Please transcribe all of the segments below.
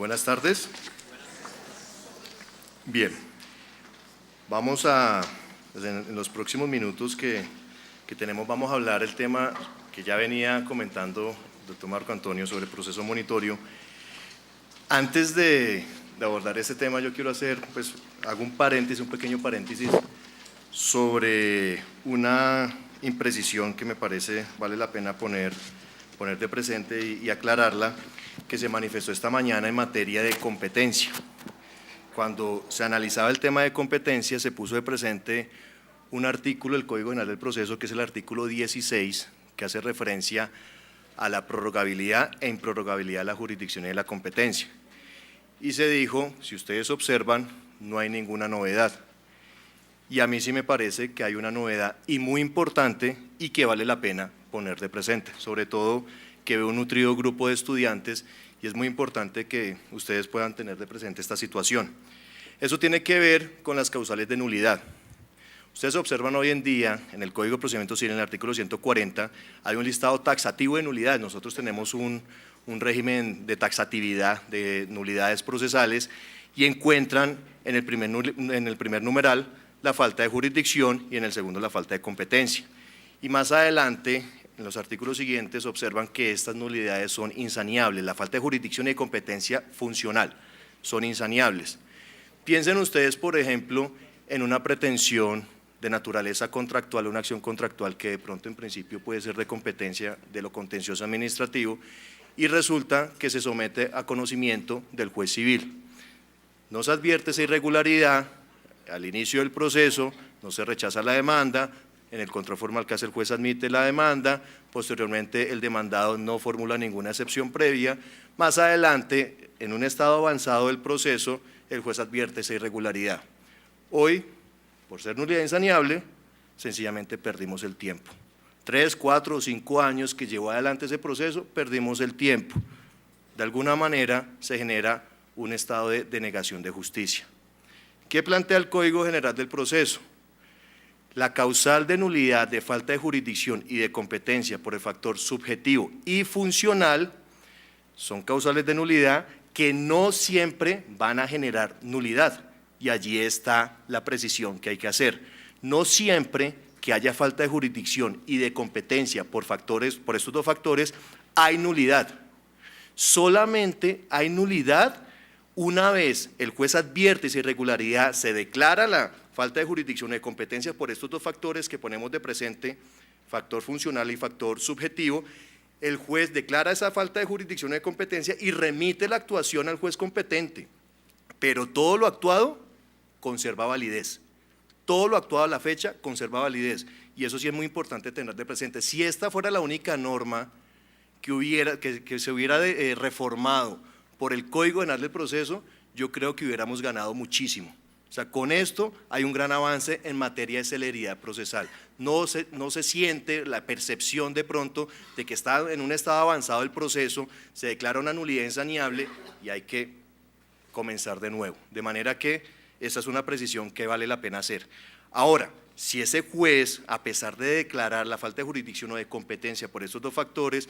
Buenas tardes. Bien, vamos a, en los próximos minutos que tenemos, vamos a hablar el tema que ya venía comentando el doctor Marco Antonio sobre el proceso monitorio. Antes de abordar ese tema, yo quiero hacer, pues, hago un paréntesis, un pequeño paréntesis sobre una imprecisión que me parece vale la pena poner de presente y aclararla, que se manifestó esta mañana en materia de competencia. Cuando se analizaba el tema de competencia, se puso de presente un artículo del Código General del Proceso, que es el artículo 16, que hace referencia a la prorrogabilidad e improrrogabilidad de la jurisdicción y de la competencia. Y se dijo, si ustedes observan, no hay ninguna novedad. Y a mí sí me parece que hay una novedad y muy importante y que vale la pena poner de presente, sobre todo que veo un nutrido grupo de estudiantes y es muy importante que ustedes puedan tener de presente esta situación. Eso tiene que ver con las causales de nulidad. Ustedes observan hoy en día en el Código de Procedimiento Civil, en el artículo 140, hay un listado taxativo de nulidades. Nosotros tenemos un régimen de taxatividad de nulidades procesales y encuentran en el primer numeral la falta de jurisdicción y en el segundo la falta de competencia. Y más adelante, en los artículos siguientes, observan que estas nulidades son insaneables. La falta de jurisdicción y de competencia funcional son insaneables. Piensen ustedes, por ejemplo, en una pretensión de naturaleza contractual, una acción contractual que de pronto en principio puede ser de competencia de lo contencioso administrativo y resulta que se somete a conocimiento del juez civil. No se advierte esa irregularidad al inicio del proceso, no se rechaza la demanda, en el control formal que hace el juez admite la demanda, posteriormente el demandado no formula ninguna excepción previa, más adelante, en un estado avanzado del proceso, el juez advierte esa irregularidad. Hoy, por ser nulidad insaneable, sencillamente perdimos el tiempo. 3, 4 o 5 años que llevó adelante ese proceso, perdimos el tiempo. De alguna manera se genera un estado de denegación de justicia. ¿Qué plantea el Código General del Proceso? La causal de nulidad de falta de jurisdicción y de competencia por el factor subjetivo y funcional son causales de nulidad que no siempre van a generar nulidad, y allí está la precisión que hay que hacer. No siempre que haya falta de jurisdicción y de competencia por estos dos factores hay nulidad. Solamente hay nulidad una vez el juez advierte esa irregularidad, se declara la falta de jurisdicción y de competencia por estos dos factores que ponemos de presente, factor funcional y factor subjetivo. El juez declara esa falta de jurisdicción y de competencia y remite la actuación al juez competente, pero todo lo actuado conserva validez. Todo lo actuado a la fecha conserva validez, y eso sí es muy importante tener de presente. Si esta fuera la única norma que se hubiera reformado por el Código General del Proceso, yo creo que hubiéramos ganado muchísimo. O sea, con esto hay un gran avance en materia de celeridad procesal. No se siente la percepción de pronto de que está en un estado avanzado el proceso, se declara una nulidad insaneable y hay que comenzar de nuevo. De manera que esa es una precisión que vale la pena hacer. Ahora, si ese juez, a pesar de declarar la falta de jurisdicción o de competencia por estos dos factores,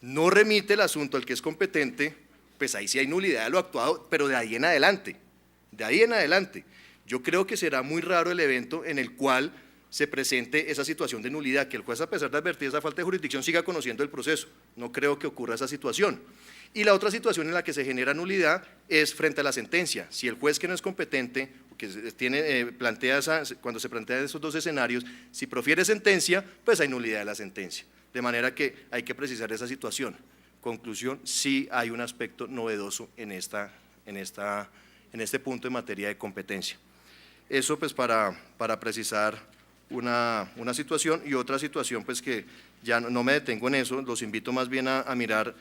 no remite el asunto al que es competente, pues ahí sí hay nulidad de lo actuado, pero de ahí en adelante. De ahí en adelante, yo creo que será muy raro el evento en el cual se presente esa situación de nulidad, que el juez, a pesar de advertir esa falta de jurisdicción, siga conociendo el proceso. No creo que ocurra esa situación. Y la otra situación en la que se genera nulidad es frente a la sentencia. Si el juez que no es competente, cuando se plantean esos dos escenarios, si profiere sentencia, pues hay nulidad de la sentencia. De manera que hay que precisar esa situación. Conclusión, sí hay un aspecto novedoso en este punto en materia de competencia. Eso pues para precisar una situación, y otra situación pues que ya no me detengo en eso, los invito más bien a mirar.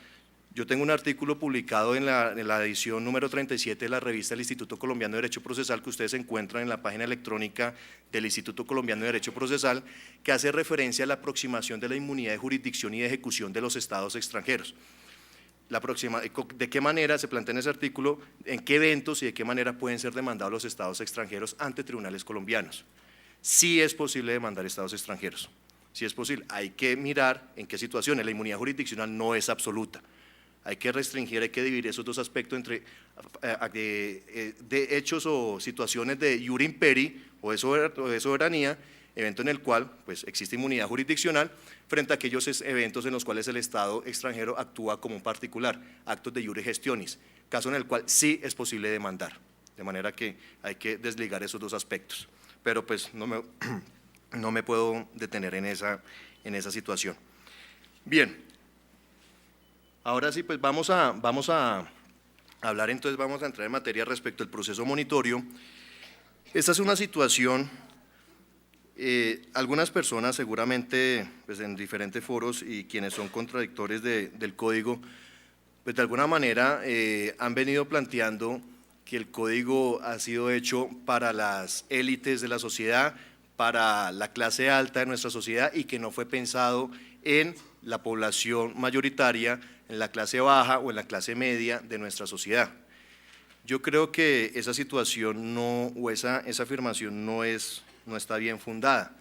Yo tengo un artículo publicado en la edición número 37 de la revista del Instituto Colombiano de Derecho Procesal, que ustedes encuentran en la página electrónica del Instituto Colombiano de Derecho Procesal, que hace referencia a la aproximación de la inmunidad de jurisdicción y de ejecución de los estados extranjeros. ¿De qué manera se plantea en ese artículo, en qué eventos y de qué manera pueden ser demandados los estados extranjeros ante tribunales colombianos? Sí es posible demandar estados extranjeros, sí es posible. Hay que mirar en qué situaciones. La inmunidad jurisdiccional no es absoluta. Hay que restringir, hay que dividir esos dos aspectos entre de hechos o situaciones de iure imperi o de soberanía, evento en el cual pues, existe inmunidad jurisdiccional, frente a aquellos eventos en los cuales el Estado extranjero actúa como un particular, actos de iure gestionis, caso en el cual sí es posible demandar, de manera que hay que desligar esos dos aspectos, pero pues no me puedo detener en esa situación. Bien, ahora sí, pues vamos a hablar, entonces vamos a entrar en materia respecto al proceso monitorio. Esta es una situación, algunas personas seguramente pues en diferentes foros y quienes son contradictores del código, pues de alguna manera han venido planteando que el código ha sido hecho para las élites de la sociedad, para la clase alta de nuestra sociedad y que no fue pensado en la población mayoritaria, en la clase baja o en la clase media de nuestra sociedad. Yo creo que esa situación esa afirmación no está bien fundada.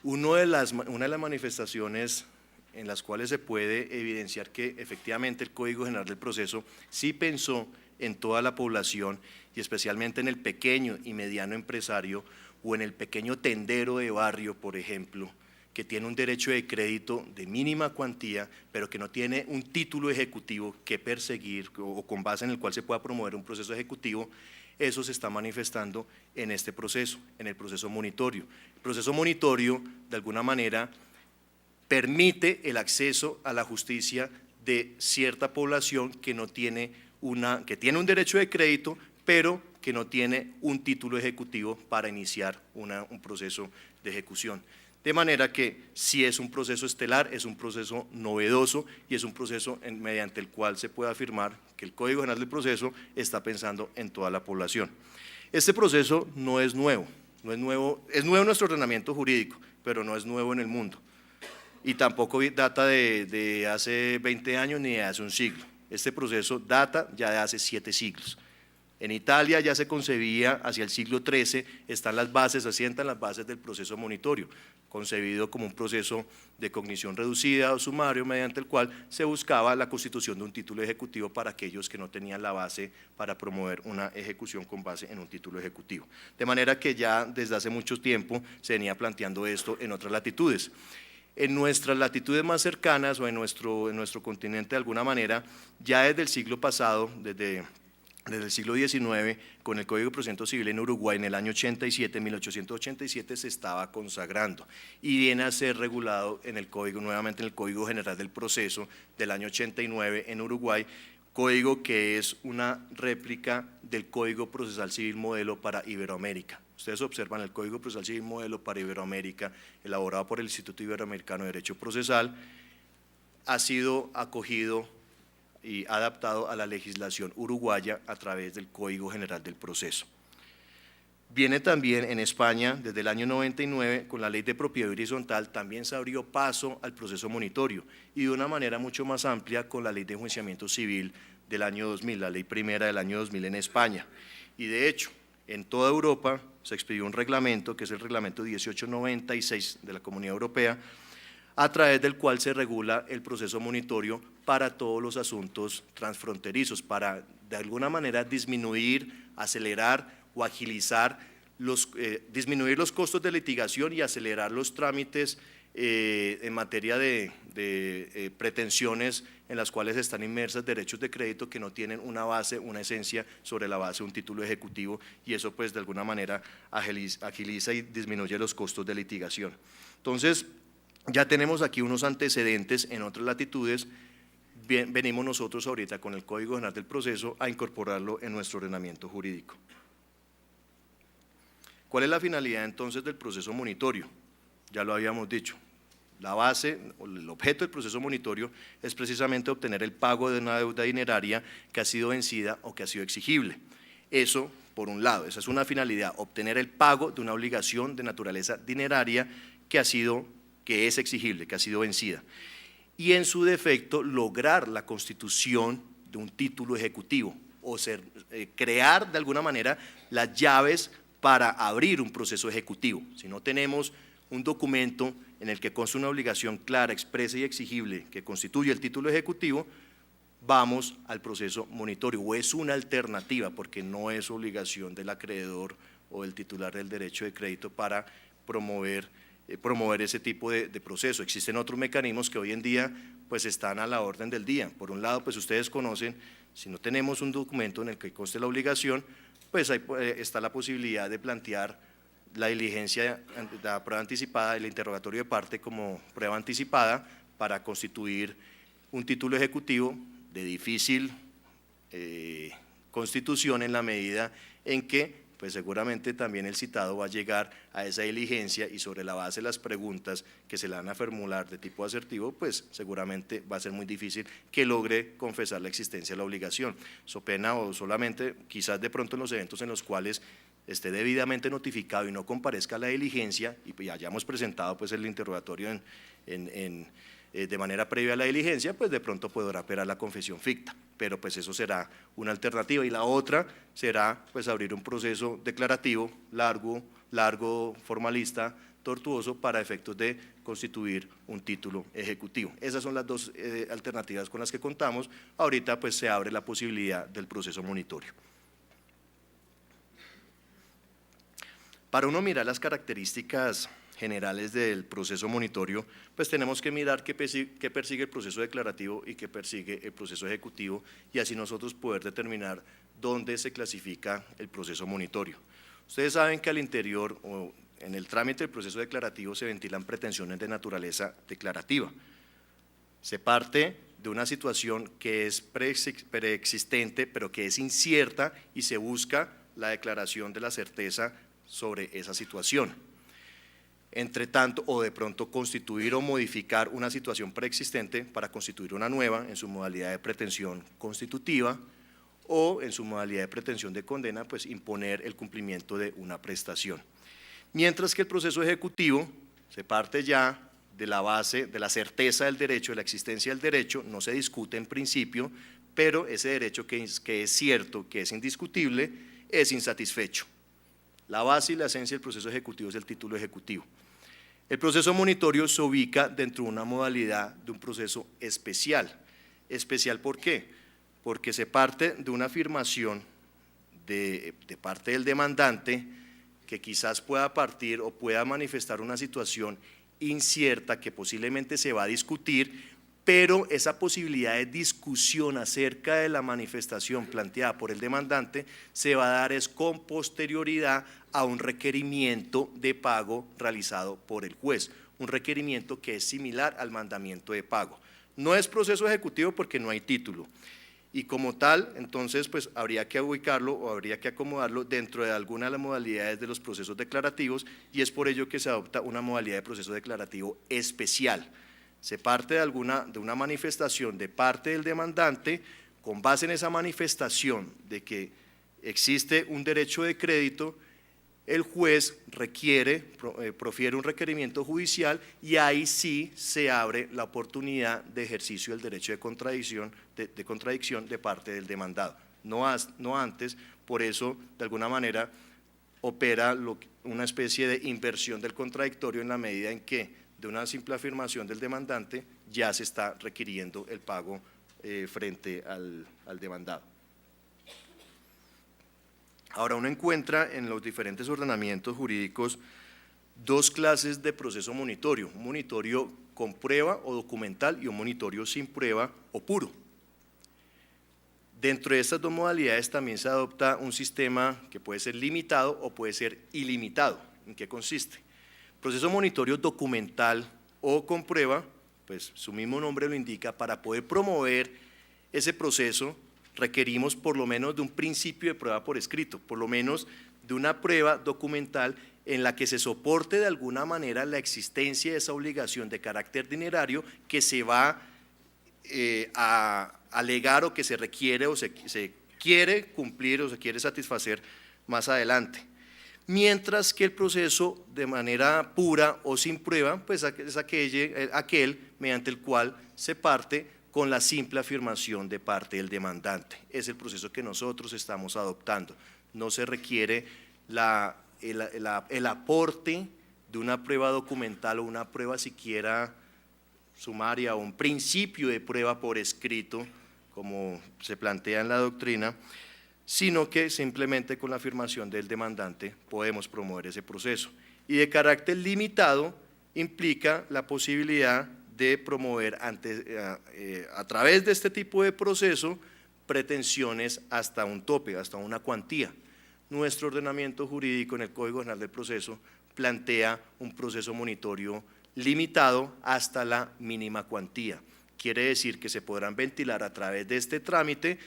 Una de las manifestaciones en las cuales se puede evidenciar que efectivamente el Código General del Proceso sí pensó en toda la población y especialmente en el pequeño y mediano empresario o en el pequeño tendero de barrio, por ejemplo, que tiene un derecho de crédito de mínima cuantía, pero que no tiene un título ejecutivo que perseguir o con base en el cual se pueda promover un proceso ejecutivo. Eso se está manifestando en este proceso, en el proceso monitorio. El proceso monitorio, de alguna manera, permite el acceso a la justicia de cierta población que tiene un derecho de crédito, pero que no tiene un título ejecutivo para iniciar un proceso de ejecución. De manera que si es un proceso estelar, es un proceso novedoso y es un proceso mediante el cual se puede afirmar que el Código General del Proceso está pensando en toda la población. Este proceso no es nuevo, es nuevo en nuestro ordenamiento jurídico, pero no es nuevo en el mundo. Y tampoco data de hace 20 años ni de hace un siglo. Este proceso data ya de hace 7 siglos. En Italia ya se concebía hacia el siglo XIII, asientan las bases del proceso monitorio, concebido como un proceso de cognición reducida o sumario, mediante el cual se buscaba la constitución de un título ejecutivo para aquellos que no tenían la base para promover una ejecución con base en un título ejecutivo. De manera que ya desde hace mucho tiempo se venía planteando esto en otras latitudes. En nuestras latitudes más cercanas o en nuestro continente de alguna manera, ya desde el siglo pasado, desde el siglo XIX, con el Código de Procedimiento Civil en Uruguay en el año 87, 1887, se estaba consagrando y viene a ser regulado nuevamente en el Código General del Proceso del año 89 en Uruguay, código que es una réplica del Código Procesal Civil Modelo para Iberoamérica. Ustedes observan el Código Procesal Civil Modelo para Iberoamérica, elaborado por el Instituto Iberoamericano de Derecho Procesal, ha sido acogido y adaptado a la legislación uruguaya a través del Código General del Proceso. Viene también en España, desde el año 99, con la Ley de Propiedad Horizontal, también se abrió paso al proceso monitorio y de una manera mucho más amplia con la Ley de Enjuiciamiento Civil del año 2000, la ley primera del año 2000 en España. Y de hecho, en toda Europa se expidió un reglamento, que es el reglamento 1896 de la Comunidad Europea, a través del cual se regula el proceso monitorio para todos los asuntos transfronterizos, para de alguna manera disminuir, acelerar o agilizar, disminuir los costos de litigación y acelerar los trámites en materia de pretensiones en las cuales están inmersas derechos de crédito que no tienen una base, una esencia sobre la base de un título ejecutivo, y eso pues de alguna manera agiliza y disminuye los costos de litigación. Entonces, ya tenemos aquí unos antecedentes en otras latitudes. Venimos nosotros ahorita con el Código General del Proceso a incorporarlo en nuestro ordenamiento jurídico. ¿Cuál es la finalidad entonces del proceso monitorio? Ya lo habíamos dicho. La base, el objeto del proceso monitorio es precisamente obtener el pago de una deuda dineraria que ha sido vencida o que ha sido exigible. Eso, por un lado, esa es una finalidad, obtener el pago de una obligación de naturaleza dineraria que es exigible, que ha sido vencida. Y en su defecto, lograr la constitución de un título ejecutivo o crear de alguna manera las llaves para abrir un proceso ejecutivo. Si no tenemos un documento en el que consta una obligación clara, expresa y exigible que constituye el título ejecutivo, vamos al proceso monitorio, o es una alternativa, porque no es obligación del acreedor o del titular del derecho de crédito para promover ese tipo de proceso. Existen otros mecanismos que hoy en día pues están a la orden del día. Por un lado, pues ustedes conocen, si no tenemos un documento en el que conste la obligación, pues ahí está la posibilidad de plantear la diligencia, la prueba anticipada, el interrogatorio de parte como prueba anticipada para constituir un título ejecutivo de difícil constitución, en la medida en que pues seguramente también el citado va a llegar a esa diligencia y sobre la base de las preguntas que se le van a formular de tipo asertivo, pues seguramente va a ser muy difícil que logre confesar la existencia de la obligación. So pena o solamente quizás de pronto en los eventos en los cuales esté debidamente notificado y no comparezca a la diligencia y hayamos presentado pues el interrogatorio de manera previa a la diligencia, pues de pronto podrá operar la confesión ficta, pero pues eso será una alternativa. Y la otra será pues abrir un proceso declarativo largo, formalista, tortuoso, para efectos de constituir un título ejecutivo. Esas son las dos alternativas con las que contamos. Ahorita pues se abre la posibilidad del proceso monitorio. Para uno mirar las características generales del proceso monitorio, pues tenemos que mirar qué persigue el proceso declarativo y qué persigue el proceso ejecutivo, y así nosotros poder determinar dónde se clasifica el proceso monitorio. Ustedes saben que al interior o en el trámite del proceso declarativo se ventilan pretensiones de naturaleza declarativa. Se parte de una situación que es preexistente, pero que es incierta, y se busca la declaración de la certeza sobre esa situación. Entre tanto, o de pronto constituir o modificar una situación preexistente para constituir una nueva en su modalidad de pretensión constitutiva, o en su modalidad de pretensión de condena, pues imponer el cumplimiento de una prestación. Mientras que el proceso ejecutivo se parte ya de la base de la certeza del derecho, de la existencia del derecho, no se discute en principio, pero ese derecho que es cierto, que es indiscutible, es insatisfecho. La base y la esencia del proceso ejecutivo es el título ejecutivo. El proceso monitorio se ubica dentro de una modalidad de un proceso especial. ¿Especial por qué? Porque se parte de una afirmación de parte del demandante que quizás pueda partir o pueda manifestar una situación incierta que posiblemente se va a discutir, pero esa posibilidad de discusión acerca de la manifestación planteada por el demandante se va a dar es con posterioridad a un requerimiento de pago realizado por el juez, un requerimiento que es similar al mandamiento de pago. No es proceso ejecutivo porque no hay título, y como tal, entonces pues habría que ubicarlo o habría que acomodarlo dentro de alguna de las modalidades de los procesos declarativos, y es por ello que se adopta una modalidad de proceso declarativo especial. Se parte de una manifestación de parte del demandante, con base en esa manifestación de que existe un derecho de crédito, el juez profiere un requerimiento judicial, y ahí sí se abre la oportunidad de ejercicio del derecho de contradicción de parte del demandado. No antes, por eso de alguna manera opera una especie de inversión del contradictorio, en la medida en que de una simple afirmación del demandante ya se está requiriendo el pago frente al demandado. Ahora, uno encuentra en los diferentes ordenamientos jurídicos dos clases de proceso monitorio: un monitorio con prueba o documental y un monitorio sin prueba o puro. Dentro de estas dos modalidades también se adopta un sistema que puede ser limitado o puede ser ilimitado. ¿En qué consiste? Proceso monitorio documental o con prueba, pues su mismo nombre lo indica. Para poder promover ese proceso requerimos por lo menos de un principio de prueba por escrito, por lo menos de una prueba documental en la que se soporte de alguna manera la existencia de esa obligación de carácter dinerario que se va a alegar, o que se requiere o se quiere cumplir o se quiere satisfacer más adelante. Mientras que el proceso de manera pura o sin prueba, pues es aquel mediante el cual se parte con la simple afirmación de parte del demandante. Es el proceso que nosotros estamos adoptando. No se requiere el aporte de una prueba documental o una prueba siquiera sumaria o un principio de prueba por escrito, como se plantea en la doctrina, sino que simplemente con la afirmación del demandante podemos promover ese proceso. Y de carácter limitado implica la posibilidad de promover a través de este tipo de proceso pretensiones hasta un tope, hasta una cuantía. Nuestro ordenamiento jurídico en el Código General del Proceso plantea un proceso monitorio limitado hasta la mínima cuantía. Quiere decir que se podrán ventilar a través de este trámite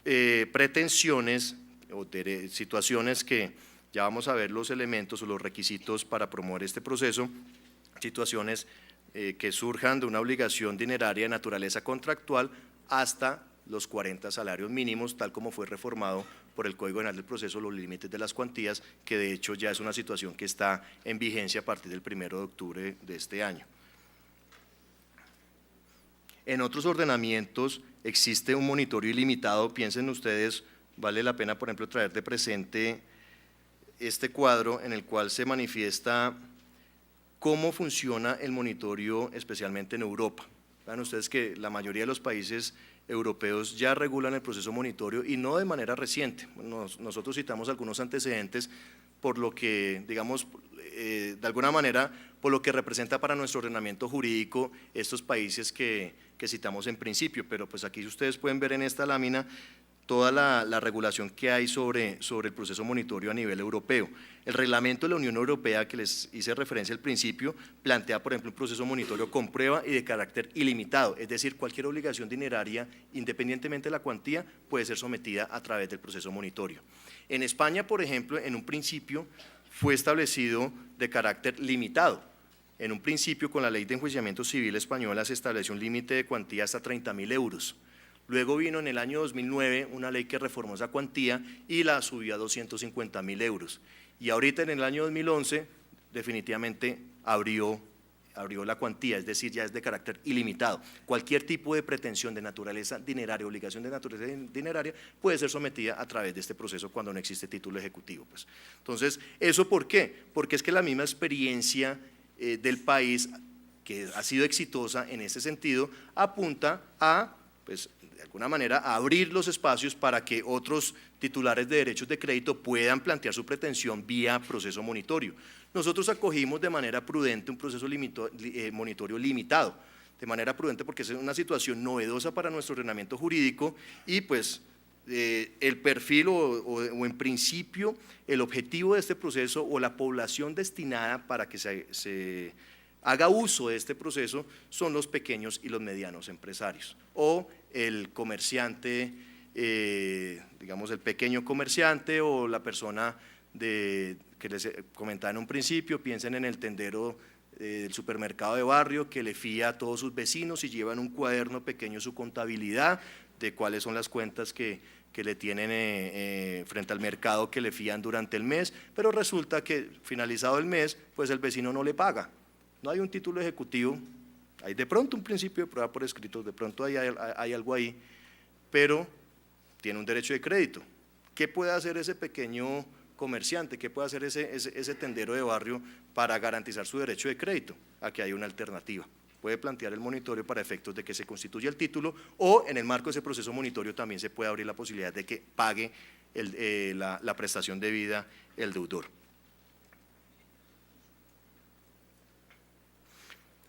pretensiones o situaciones que ya vamos a ver los elementos o los requisitos para promover este proceso, situaciones que surjan de una obligación dineraria de naturaleza contractual hasta los 40 salarios mínimos, tal como fue reformado por el Código General del Proceso, los límites de las cuantías, que de hecho ya es una situación que está en vigencia a partir del 1 de octubre de este año. En otros ordenamientos existe un monitoreo ilimitado. Piensen ustedes, vale la pena por ejemplo traer de presente este cuadro en el cual se manifiesta cómo funciona el monitoreo especialmente en Europa. Vean ustedes que la mayoría de los países europeos ya regulan el proceso monitorio y no de manera reciente. Nosotros citamos algunos antecedentes por lo que, digamos, de alguna manera, por lo que representa para nuestro ordenamiento jurídico estos países que citamos en principio, pero pues aquí ustedes pueden ver en esta lámina toda la regulación que hay sobre el proceso monitorio a nivel europeo. El reglamento de la Unión Europea, que les hice referencia al principio, plantea, por ejemplo, un proceso monitorio con prueba y de carácter ilimitado, es decir, cualquier obligación dineraria, independientemente de la cuantía, puede ser sometida a través del proceso monitorio. En España, por ejemplo, en un principio fue establecido de carácter limitado. En un principio, con la Ley de Enjuiciamiento Civil española se estableció un límite de cuantía hasta 30.000 euros. Luego vino en el año 2009 una ley que reformó esa cuantía y la subió a 250.000 euros. Y ahorita en el año 2011 definitivamente abrió la cuantía, es decir, ya es de carácter ilimitado. Cualquier tipo de pretensión de naturaleza dineraria, obligación de naturaleza dineraria, puede ser sometida a través de este proceso cuando no existe título ejecutivo. Pues. Entonces, ¿eso por qué? Porque es que la misma experiencia del país, que ha sido exitosa en ese sentido, apunta a, pues, de alguna manera, a abrir los espacios para que otros titulares de derechos de crédito puedan plantear su pretensión vía proceso monitorio. Nosotros acogimos de manera prudente un proceso monitorio limitado, de manera prudente porque es una situación novedosa para nuestro ordenamiento jurídico y pues el perfil o en principio el objetivo de este proceso o la población destinada para que se haga uso de este proceso son los pequeños y los medianos empresarios o el comerciante, digamos el pequeño comerciante o la persona que les comentaba en un principio, piensen en el tendero del supermercado de barrio que le fía a todos sus vecinos y lleva en un cuaderno pequeño su contabilidad de cuáles son las cuentas que le tienen frente al mercado que le fían durante el mes, pero resulta que finalizado el mes, pues el vecino no le paga. No hay un título ejecutivo, hay de pronto un principio de prueba por escrito, de pronto hay algo ahí, pero tiene un derecho de crédito. ¿Qué puede hacer ese pequeño comerciante? ¿Qué puede hacer ese tendero de barrio para garantizar su derecho de crédito? Aquí hay una alternativa. Puede plantear el monitorio para efectos de que se constituya el título o en el marco de ese proceso monitorio también se puede abrir la posibilidad de que pague la prestación debida el deudor.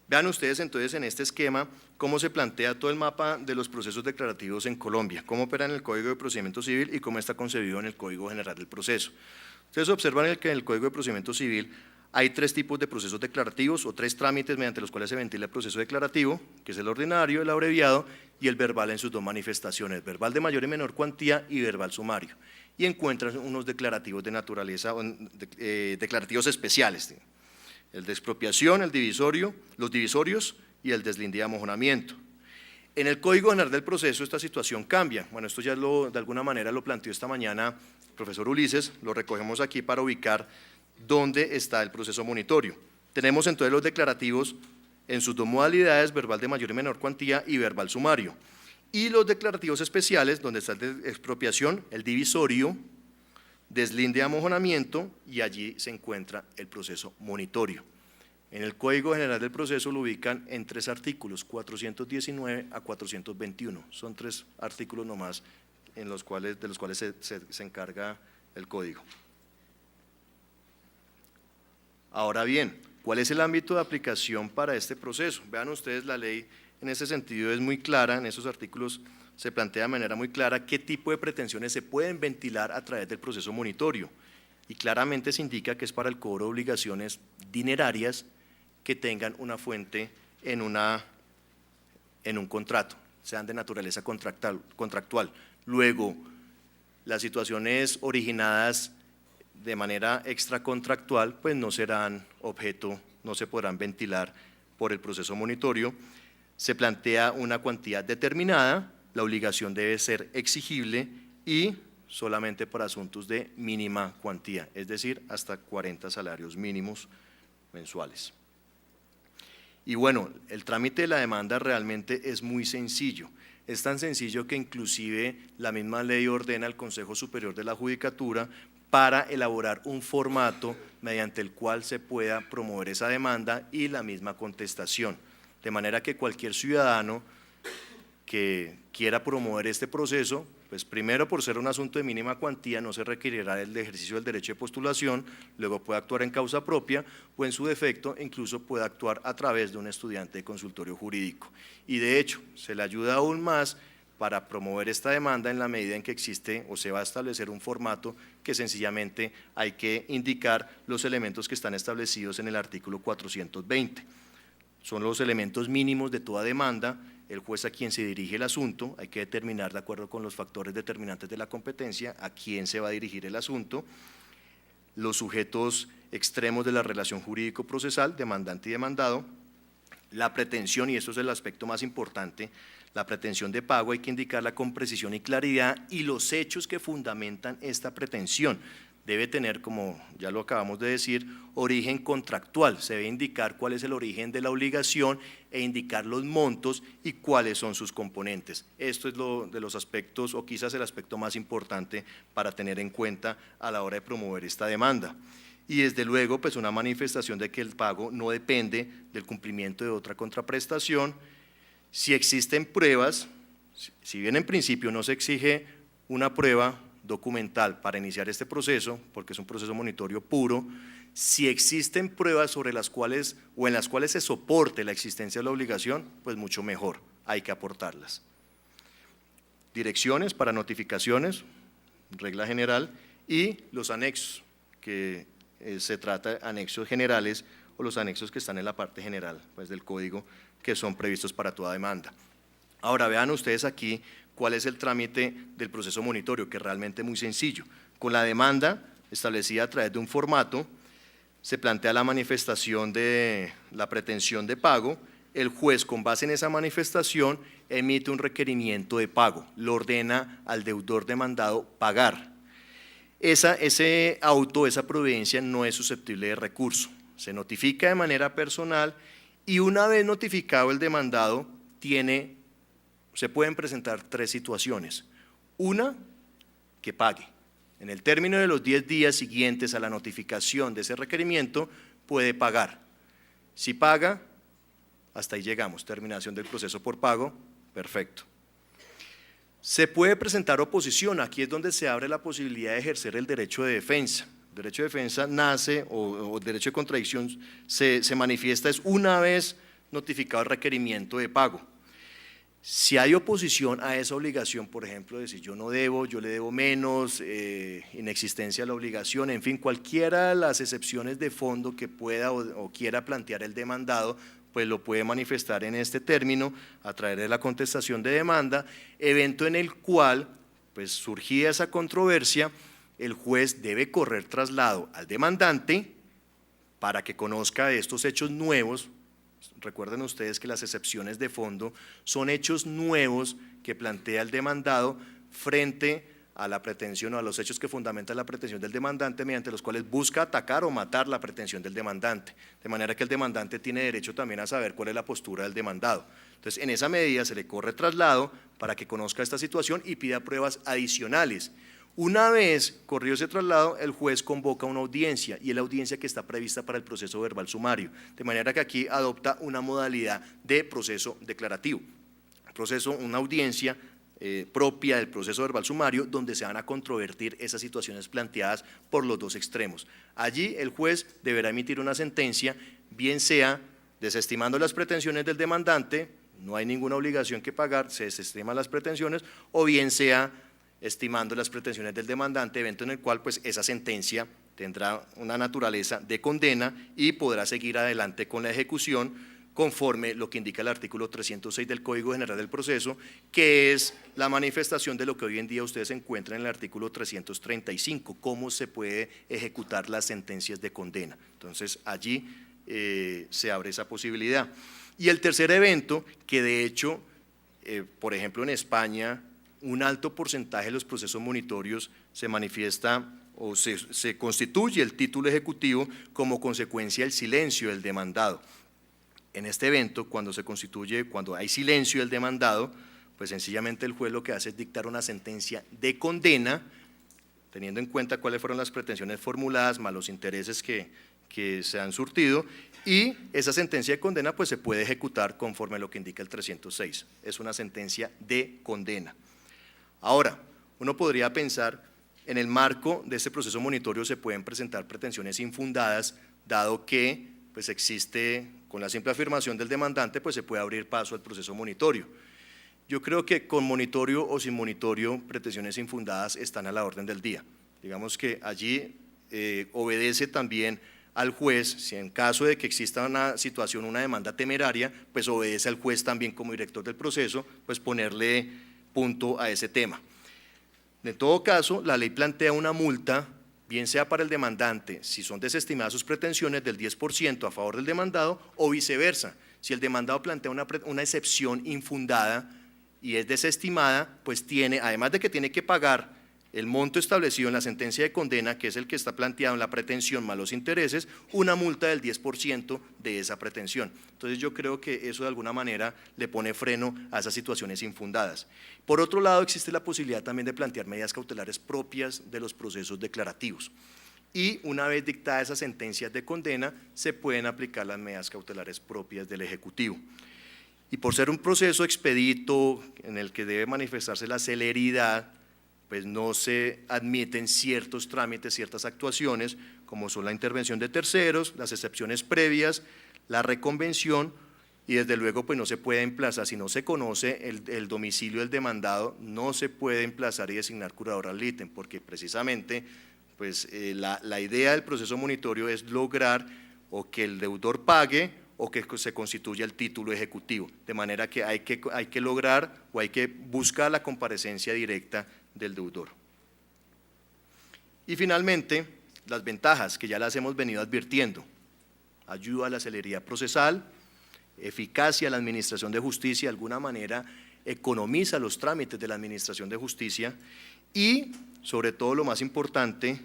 Vean ustedes entonces en este esquema cómo se plantea todo el mapa de los procesos declarativos en Colombia, cómo opera en el Código de Procedimiento Civil y cómo está concebido en el Código General del Proceso. Ustedes observan que en el Código de Procedimiento Civil hay 3 tipos de procesos declarativos o 3 trámites mediante los cuales se ventila el proceso declarativo, que es el ordinario, el abreviado y el verbal en sus 2 manifestaciones, verbal de mayor y menor cuantía y verbal sumario. Y encuentran unos declarativos de naturaleza, declarativos especiales, el de expropiación, el divisorio, los divisorios y el deslinde y amojonamiento. En el Código General del Proceso esta situación cambia. Bueno, esto ya de alguna manera lo planteó esta mañana el profesor Ulises, lo recogemos aquí para ubicar dónde está el proceso monitorio. Tenemos entonces los declarativos en sus 2 modalidades, verbal de mayor y menor cuantía y verbal sumario. Y los declarativos especiales, donde está el de expropiación, el divisorio, deslinde y amojonamiento, y allí se encuentra el proceso monitorio. En el Código General del Proceso lo ubican en 3 artículos, 419 a 421. Son 3 artículos nomás de los cuales se encarga el Código. Ahora bien, ¿cuál es el ámbito de aplicación para este proceso? Vean ustedes, la ley en ese sentido es muy clara, en esos artículos se plantea de manera muy clara qué tipo de pretensiones se pueden ventilar a través del proceso monitorio, y claramente se indica que es para el cobro de obligaciones dinerarias que tengan una fuente en un contrato, sean de naturaleza contractual. Luego, las situaciones originadas de manera extracontractual pues no serán objeto, no se podrán ventilar por el proceso monitorio. Se plantea una cuantía determinada, la obligación debe ser exigible y solamente para asuntos de mínima cuantía, es decir, hasta 40 salarios mínimos mensuales. Y bueno, el trámite de la demanda realmente es muy sencillo. Es tan sencillo que inclusive la misma ley ordena al Consejo Superior de la Judicatura para elaborar un formato mediante el cual se pueda promover esa demanda y la misma contestación. De manera que cualquier ciudadano que quiera promover este proceso, pues primero por ser un asunto de mínima cuantía no se requerirá el ejercicio del derecho de postulación, luego puede actuar en causa propia o en su defecto incluso puede actuar a través de un estudiante de consultorio jurídico. Y de hecho se le ayuda aún más para promover esta demanda en la medida en que existe o se va a establecer un formato que sencillamente hay que indicar los elementos que están establecidos en el artículo 420. Son los elementos mínimos de toda demanda. El juez a quien se dirige el asunto, hay que determinar de acuerdo con los factores determinantes de la competencia a quién se va a dirigir el asunto, los sujetos extremos de la relación jurídico-procesal, demandante y demandado, la pretensión, y esto es el aspecto más importante, la pretensión de pago hay que indicarla con precisión y claridad y los hechos que fundamentan esta pretensión. Debe tener, como ya lo acabamos de decir, origen contractual, se debe indicar cuál es el origen de la obligación e indicar los montos y cuáles son sus componentes. Esto es lo de los aspectos, o quizás el aspecto más importante para tener en cuenta a la hora de promover esta demanda. Y desde luego, pues una manifestación de que el pago no depende del cumplimiento de otra contraprestación. Si existen pruebas, si bien en principio no se exige una prueba documental para iniciar este proceso, porque es un proceso monitorio puro, si existen pruebas sobre las cuales o en las cuales se soporte la existencia de la obligación, pues mucho mejor, hay que aportarlas. Direcciones para notificaciones, regla general, y los anexos, que se trata de anexos generales o los anexos que están en la parte general pues, del código, que son previstos para toda demanda. Ahora vean ustedes aquí cuál es el trámite del proceso monitorio, que es realmente muy sencillo. Con la demanda establecida a través de un formato, se plantea la manifestación de la pretensión de pago, el juez con base en esa manifestación emite un requerimiento de pago, lo ordena al deudor demandado pagar. Ese auto, esa providencia no es susceptible de recurso, se notifica de manera personal y una vez notificado el demandado se pueden presentar 3 situaciones. Una, que pague. En el término de los 10 días siguientes a la notificación de ese requerimiento, puede pagar. Si paga, hasta ahí llegamos, terminación del proceso por pago, perfecto. Se puede presentar oposición, aquí es donde se abre la posibilidad de ejercer el derecho de defensa. El derecho de defensa nace, o el derecho de contradicción se manifiesta es una vez notificado el requerimiento de pago. Si hay oposición a esa obligación, por ejemplo, decir yo no debo, yo le debo menos, inexistencia de la obligación, en fin, cualquiera de las excepciones de fondo que pueda o quiera plantear el demandado, pues lo puede manifestar en este término a través de la contestación de demanda, evento en el cual, pues surgida esa controversia, el juez debe correr traslado al demandante para que conozca de estos hechos nuevos. Recuerden ustedes que las excepciones de fondo son hechos nuevos que plantea el demandado frente a la pretensión o a los hechos que fundamentan la pretensión del demandante mediante los cuales busca atacar o matar la pretensión del demandante, de manera que el demandante tiene derecho también a saber cuál es la postura del demandado. Entonces, en esa medida se le corre traslado para que conozca esta situación y pida pruebas adicionales. Una vez corrido ese traslado, el juez convoca una audiencia y es la audiencia que está prevista para el proceso verbal sumario, de manera que aquí adopta una modalidad de proceso declarativo, una audiencia propia del proceso verbal sumario donde se van a controvertir esas situaciones planteadas por los dos extremos. Allí el juez deberá emitir una sentencia, bien sea desestimando las pretensiones del demandante, no hay ninguna obligación que pagar, se desestiman las pretensiones, o bien sea estimando las pretensiones del demandante, evento en el cual pues esa sentencia tendrá una naturaleza de condena y podrá seguir adelante con la ejecución conforme lo que indica el artículo 306 del Código General del Proceso, que es la manifestación de lo que hoy en día ustedes encuentran en el artículo 335, cómo se puede ejecutar las sentencias de condena. Entonces allí se abre esa posibilidad. Y el tercer evento, que de hecho, por ejemplo en España, un alto porcentaje de los procesos monitorios se manifiesta o se constituye el título ejecutivo como consecuencia del silencio del demandado. En este evento, cuando hay silencio del demandado, pues sencillamente el juez lo que hace es dictar una sentencia de condena, teniendo en cuenta cuáles fueron las pretensiones formuladas, más los intereses que se han surtido, y esa sentencia de condena pues se puede ejecutar conforme a lo que indica el 306, es una sentencia de condena. Ahora, uno podría pensar, en el marco de este proceso monitorio se pueden presentar pretensiones infundadas, dado que pues existe, con la simple afirmación del demandante, pues se puede abrir paso al proceso monitorio. Yo creo que con monitorio o sin monitorio, pretensiones infundadas están a la orden del día. Digamos que allí obedece también al juez, si en caso de que exista una situación, una demanda temeraria, pues obedece al juez también como director del proceso, pues ponerle punto a ese tema. En todo caso, la ley plantea una multa, bien sea para el demandante, si son desestimadas sus pretensiones, del 10% a favor del demandado, o viceversa. Si el demandado plantea una excepción infundada y es desestimada, pues tiene, además de que tiene que pagar el monto establecido en la sentencia de condena, que es el que está planteado en la pretensión más los intereses, una multa del 10% de esa pretensión. Entonces yo creo que eso de alguna manera le pone freno a esas situaciones infundadas. Por otro lado, existe la posibilidad también de plantear medidas cautelares propias de los procesos declarativos. Y una vez dictadas esas sentencias de condena, se pueden aplicar las medidas cautelares propias del Ejecutivo. Y por ser un proceso expedito en el que debe manifestarse la celeridad, pues no se admiten ciertos trámites, ciertas actuaciones, como son la intervención de terceros, las excepciones previas, la reconvención, y desde luego pues no se puede emplazar, si no se conoce el domicilio del demandado, no se puede emplazar y designar curador ad litem, porque precisamente pues, la idea del proceso monitorio es lograr o que el deudor pague o que se constituya el título ejecutivo, de manera que hay que lograr o hay que buscar la comparecencia directa del deudor. Y finalmente, las ventajas que ya las hemos venido advirtiendo: ayuda a la celeridad procesal, eficacia a la administración de justicia, de alguna manera economiza los trámites de la administración de justicia y, sobre todo lo más importante,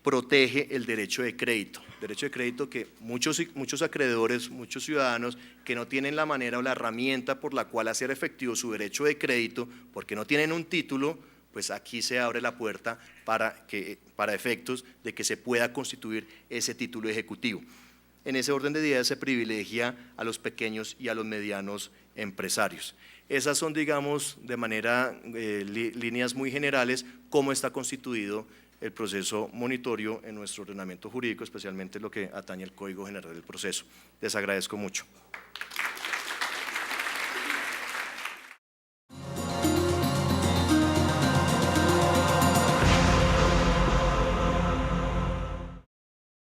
protege el derecho de crédito. Derecho de crédito que muchos acreedores, muchos ciudadanos que no tienen la manera o la herramienta por la cual hacer efectivo su derecho de crédito, porque no tienen un título, pues aquí se abre la puerta para efectos de que se pueda constituir ese título ejecutivo. En ese orden de ideas se privilegia a los pequeños y a los medianos empresarios. Esas son, digamos, de manera, líneas muy generales, cómo está constituido el proceso monitorio en nuestro ordenamiento jurídico, especialmente lo que atañe al Código General del Proceso. Les agradezco mucho.